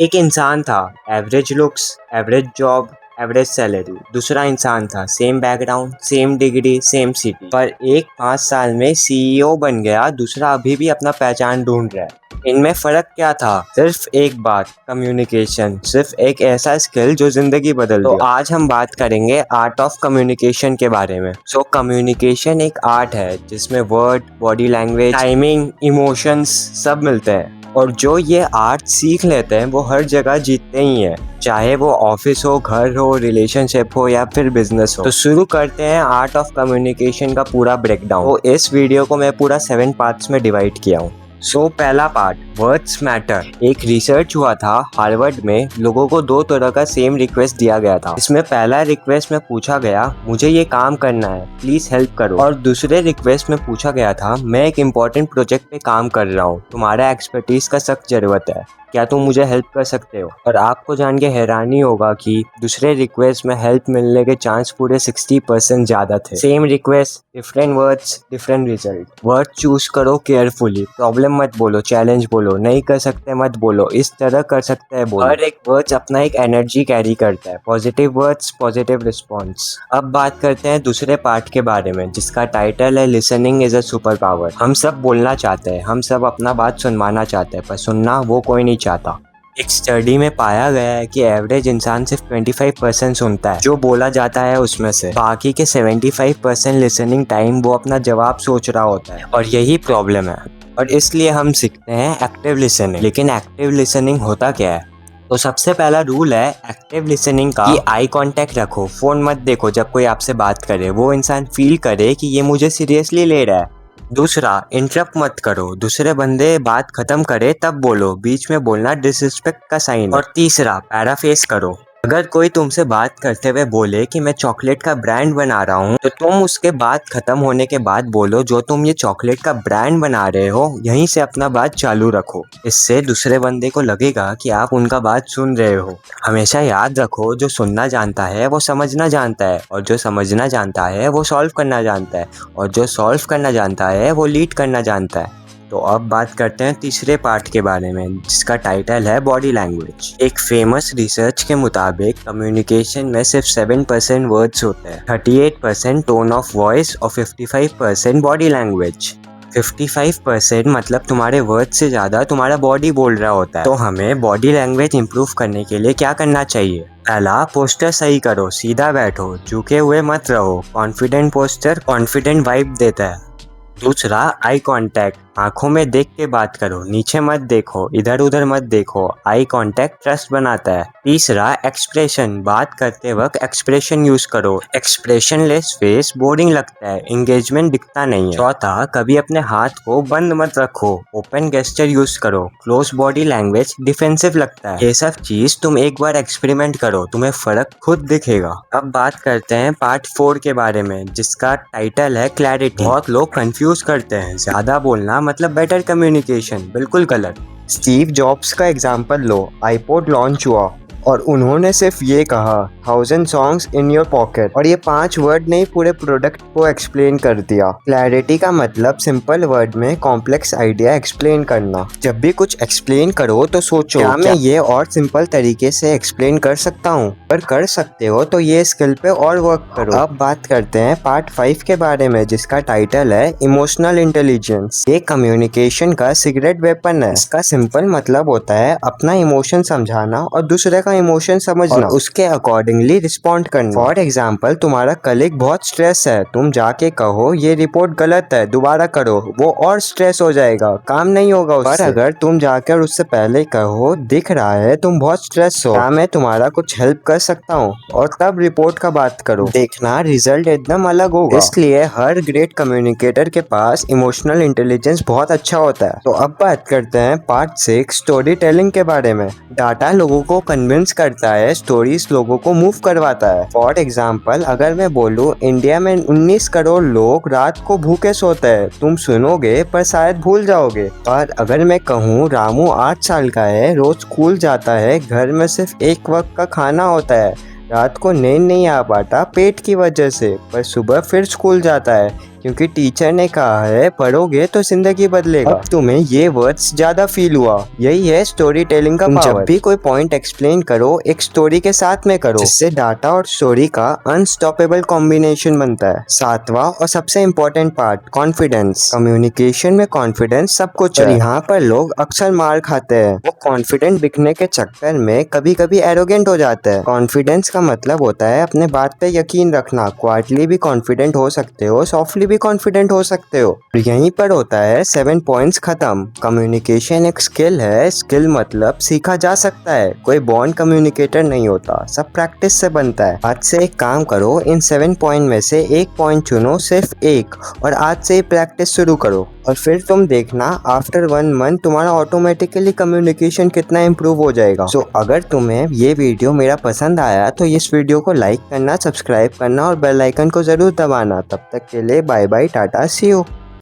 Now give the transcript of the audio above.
एक इंसान था, average looks, average job, average salary. दूसरा इंसान था, same background, same degree, same city, पर एक 5 साल में सीईओ बन गया, दूसरा अभी भी अपना पहचान ढूंढ रहा है। इनमें फर्क क्या था? सिर्फ एक बात, कम्युनिकेशन। सिर्फ एक ऐसा स्किल जो जिंदगी बदल दिया। तो आज हम बात करेंगे आर्ट ऑफ कम्युनिकेशन के बारे में। कम्युनिकेशन एक आर्ट है जिसमें word, body language, timing, emotions सब मिलते हैं। और जो ये आर्ट सीख लेते हैं वो हर जगह जीतते ही हैं, चाहे वो ऑफिस हो, घर हो, रिलेशनशिप हो या फिर बिजनेस हो। तो शुरू करते हैं आर्ट ऑफ कम्युनिकेशन का पूरा ब्रेकडाउन। तो इस वीडियो को मैं पूरा 7 पार्ट्स में डिवाइड किया हूँ। पहला पार्ट, वर्ड्स मैटर। एक रिसर्च हुआ था हार्वर्ड में, लोगों को 2 तरह का सेम रिक्वेस्ट दिया गया था। इसमें पहला रिक्वेस्ट में पूछा गया, मुझे ये काम करना है, प्लीज हेल्प करो। और दूसरे रिक्वेस्ट में पूछा गया था, मैं एक इम्पोर्टेंट प्रोजेक्ट पे काम कर रहा हूँ, तुम्हारा एक्सपर्टीज का सख्त जरूरत है, क्या तुम मुझे हेल्प कर सकते हो? और आपको जान के हैरानी होगा कि दूसरे रिक्वेस्ट में हेल्प मिलने के चांस पूरे 60% ज्यादा थे। Same request, different words, different result. Word choose करो केयरफुली। प्रॉब्लम मत बोलो, चैलेंज बोलो, नहीं कर सकते मत बोलो, इस तरह कर सकते हैं बोलो। हर एक वर्ड्स अपना एक एनर्जी कैरी करता है। Positive words, positive response. अब बात करते हैं दूसरे पार्ट के बारे में, जिसका टाइटल है listening is a super power. हम सब बोलना चाहते हैं, हम सब अपना बात सुनवाना चाहते हैं, पर सुनना वो कोई नहीं चाहता। एक स्टडी में पाया गया है कि एवरेज इंसान सिर्फ 25% सुनता है जो बोला जाता है उसमें से। बाकी के 75% लिसनिंग टाइम वो अपना जवाब सोच रहा होता है, और यही प्रॉब्लम है। और इसलिए हम सीखते हैं एक्टिव लिसनिंग। लेकिन एक्टिव लिसनिंग होता क्या है? तो सबसे पहला रूल है एक्टिव लिसनिंग का, कि आई कांटेक्ट रखो। फोन मत देखो जब कोई आपसे बात करे, वो इंसान फील करे कि ये मुझे सीरियसली ले रहा है। दूसरा, इंटरप्ट मत करो, दूसरे बंदे बात खत्म करे तब बोलो, बीच में बोलना डिसरिस्पेक्ट का साइन है। और तीसरा, पैराफ्रेज करो। अगर कोई तुमसे बात करते हुए बोले कि मैं चॉकलेट का ब्रांड बना रहा हूँ, तो तुम उसके बात खत्म होने के बाद बोलो, जो तुम ये चॉकलेट का ब्रांड बना रहे हो यहीं से अपना बात चालू रखो। इससे दूसरे बंदे को लगेगा कि आप उनका बात सुन रहे हो। हमेशा याद रखो, जो सुनना जानता है वो समझना जानता है, और जो समझना जानता है वो सॉल्व करना जानता है, और जो सॉल्व करना जानता है वो लीड करना जानता है। तो अब बात करते हैं तीसरे पार्ट के बारे में, जिसका टाइटल है बॉडी लैंग्वेज। एक फेमस रिसर्च के मुताबिक कम्युनिकेशन में सिर्फ 7% वर्ड्स होते हैं, 38% टोन ऑफ वॉइस और 55% बॉडी लैंग्वेज। 55% मतलब तुम्हारे वर्ड से ज़्यादा तुम्हारा बॉडी बोल रहा होता है। तो हमें बॉडी लैंग्वेज इंप्रूव करने के लिए क्या करना चाहिए? पहला, पोस्टर सही करो, सीधा बैठो, झुके हुए मत रहो। कॉन्फिडेंट पोस्टर कॉन्फिडेंट वाइब देता है। दूसरा, आई कांटेक्ट, आंखों में देख के बात करो, नीचे मत देखो, इधर उधर मत देखो। आई कांटेक्ट ट्रस्ट बनाता है। तीसरा, एक्सप्रेशन, बात करते वक्त एक्सप्रेशन यूज करो। एक्सप्रेशन लेस फेस बोरिंग लगता है, एंगेजमेंट दिखता नहीं है। चौथा, कभी अपने हाथ को बंद मत रखो, ओपन गेस्चर यूज करो। क्लोज बॉडी लैंग्वेज डिफेंसिव लगता है। ये सब चीज तुम एक बार एक्सपेरिमेंट करो, तुम्हें फर्क खुद दिखेगा। अब बात करते हैं पार्ट 4 के बारे में, जिसका टाइटल है क्लैरिटी। बहुत लोग कंफ्यूज करते हैं, ज्यादा बोलना मतलब बेटर कम्युनिकेशन। बिल्कुल गलत। स्टीव जॉब्स का एग्जांपल लो, आईपॉड लॉन्च हुआ और उन्होंने सिर्फ ये कहा, 1000 सॉन्ग्स इन योर पॉकेट, और ये 5 वर्ड ने पूरे प्रोडक्ट को एक्सप्लेन कर दिया। क्लैरिटी का मतलब सिंपल वर्ड में कॉम्प्लेक्स आइडिया एक्सप्लेन करना। जब भी कुछ एक्सप्लेन करो तो सोचो, क्या मैं ये और सिंपल तरीके से एक्सप्लेन कर सकता हूँ? अगर कर सकते हो तो ये स्किल पे और वर्क करो। अब बात करते हैं पार्ट 5 के बारे में, जिसका टाइटल है इमोशनल इंटेलिजेंस। ये कम्युनिकेशन का सीक्रेट वेपन है। इसका सिंपल मतलब होता है अपना इमोशन समझाना और दूसरे का इमोशन समझना और उसके अकॉर्डिंगली रिस्पॉन्ड करना। फॉर एग्जाम्पल, तुम्हारा कलीग बहुत स्ट्रेस है, तुम जाके कहो ये रिपोर्ट गलत है, दोबारा करो, वो और स्ट्रेस हो जाएगा, काम नहीं होगा उससे। पर अगर तुम जाकर उससे पहले कहो, दिख रहा है तुम बहुत स्ट्रेस हो, क्या मैं तुम्हारा कुछ हेल्प कर सकता हूँ, और तब रिपोर्ट का बात करो, देखना रिजल्ट एकदम अलग होगा। इसलिए हर ग्रेट कम्युनिकेटर के पास इमोशनल इंटेलिजेंस बहुत अच्छा होता है। तो अब बात करते हैं पार्ट 6 स्टोरी टेलिंग के बारे में। डाटा लोगों को कन्विंस करता है, स्टोरीज लोगों को मूव करवाता है। फॉर एग्जाम्पल, अगर मैं बोलूँ इंडिया में 19 करोड़ लोग रात को भूखे सोते हैं, तुम सुनोगे पर शायद भूल जाओगे। और अगर मैं कहूँ रामू 8 साल का है, रोज स्कूल जाता है, घर में सिर्फ एक वक्त का खाना होता है, रात को नींद नहीं आ पाता पेट की वजह से, पर सुबह फिर स्कूल जाता है, क्योंकि टीचर ने कहा है पढ़ोगे तो जिंदगी बदलेगा। अब तुम्हें ये वर्ड्स ज्यादा फील हुआ। यही है स्टोरी टेलिंग का पावर। जब भी कोई पॉइंट एक्सप्लेन करो एक स्टोरी के साथ में करो, जिससे डाटा और स्टोरी का अनस्टॉपेबल कॉम्बिनेशन बनता है। सातवां और सबसे इम्पोर्टेंट पार्ट, कॉन्फिडेंस। कम्युनिकेशन में कॉन्फिडेंस सब कुछ है। यहाँ पर लोग अक्सर मार खाते हैं। वो कॉन्फिडेंट दिखने के चक्कर में कभी कभी एरोगेंट हो जाते हैं। कॉन्फिडेंस का मतलब होता है अपने बात पे यकीन रखना। क्वाइटली भी कॉन्फिडेंट हो सकते हो, सॉफ्टली भी कॉन्फिडेंट हो सकते हो। यहीं पर होता है 7 पॉइंट्स खत्म। कम्युनिकेशन एक स्किल है। स्किल मतलब सीखा जा सकता है। कोई बॉर्न कम्युनिकेटर नहीं होता, सब प्रैक्टिस से बनता है। आज से एक काम करो, इन 7 पॉइंट में से एक पॉइंट चुनो, सिर्फ एक, और आज से ही प्रैक्टिस शुरू करो। और फिर तुम देखना आफ्टर 1 मंथ तुम्हारा ऑटोमेटिकली कम्युनिकेशन कितना इम्प्रूव हो जाएगा। सो अगर तुम्हें ये वीडियो मेरा पसंद आया तो इस वीडियो को लाइक करना, सब्सक्राइब करना और बेल आइकन को जरूर दबाना। तब तक के लिए bye bye, tata, see you.